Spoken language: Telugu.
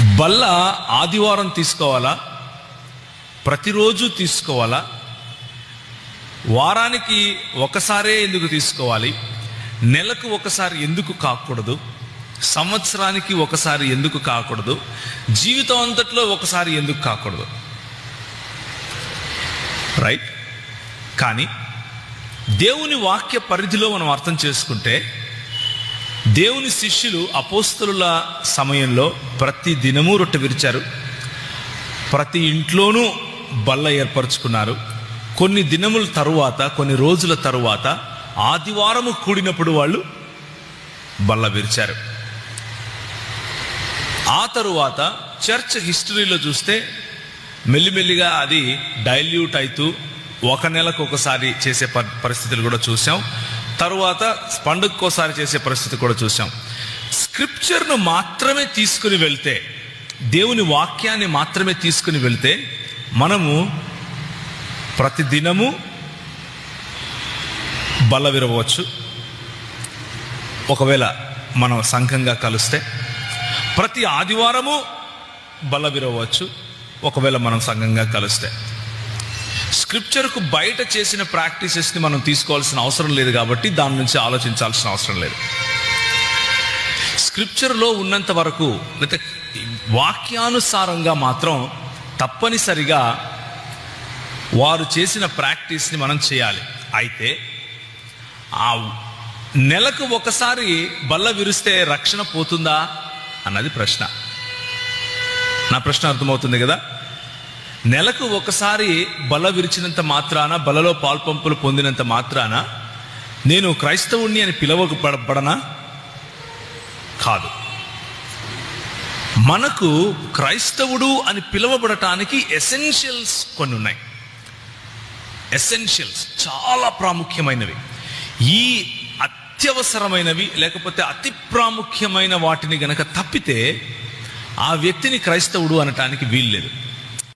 బల్ల ఆదివారం తీసుకోవాలా, ప్రతిరోజు తీసుకోవాలా, వారానికి ఒకసారే ఎందుకు తీసుకోవాలి, నెలకు ఒకసారి ఎందుకు కాకూడదు, సంవత్సరానికి ఒకసారి ఎందుకు కాకూడదు, జీవితం అంతట్లో ఒకసారి ఎందుకు కాకూడదు? రైట్. కానీ దేవుని వాక్య పరిధిలో మనం అర్థం చేసుకుంటే, దేవుని శిష్యులు అపోస్తలుల సమయంలో ప్రతి దినము రొట్టె విరిచారు, ప్రతి ఇంట్లోనూ బల్ల ఏర్పరచుకున్నారు. కొన్ని దినముల తరువాత, కొన్ని రోజుల తరువాత ఆదివారము కూడినప్పుడు వాళ్ళు బల్ల విరిచారు. ఆ తరువాత చర్చ్ హిస్టరీలో చూస్తే మెల్లిమెల్లిగా అది డైల్యూట్ అవుతూ ఒక నెలకు ఒకసారి చేసే పరిస్థితులు కూడా చూసాం. తరువాత పండుగకోసారి చేసే పరిస్థితి కూడా చూసాం. స్క్రిప్చర్ను మాత్రమే తీసుకుని వెళ్తే, దేవుని వాక్యాన్ని మాత్రమే తీసుకుని వెళ్తే మనము ప్రతి దినము బల్ల విరవచ్చు. ఒకవేళ మనం సంఘంగా కలిస్తే ప్రతి ఆదివారము బల్ల విరవచ్చు, ఒకవేళ మనం సంఘంగా కలిస్తే. స్క్రిప్చర్కు బయట చేసిన ప్రాక్టీసెస్ని మనం తీసుకోవాల్సిన అవసరం లేదు కాబట్టి దాని నుంచి ఆలోచించాల్సిన అవసరం లేదు. స్క్రిప్చర్లో ఉన్నంత వరకు, లేకపోతే వాక్యానుసారంగా మాత్రం తప్పనిసరిగా వారు చేసిన ప్రాక్టీస్ని మనం చేయాలి. అయితే ఆ నెలకు ఒకసారి బల్ల విరిస్తే రక్షణ పోతుందా అన్నది ప్రశ్న. నా ప్రశ్న అర్థమవుతుంది కదా? నెలకు ఒకసారి బల్ల విరిచినంత మాత్రాన, బలలో పాల్పంపులు పొందినంత మాత్రాన నేను క్రైస్తవుణ్ణి అని పిలవబడనా? కాదు. మనకు క్రైస్తవుడు అని పిలువబడటానికి ఎసెన్షియల్స్ కొన్ని ఉన్నాయి. ఎసెన్షియల్స్ చాలా ప్రాముఖ్యమైనవి. ఈ అత్యవసరమైనవి లేకపోతే అతి ప్రాముఖ్యమైన వాటిని గనక తప్పితే ఆ వ్యక్తిని క్రైస్తవుడు అనటానికి వీల్లేదు.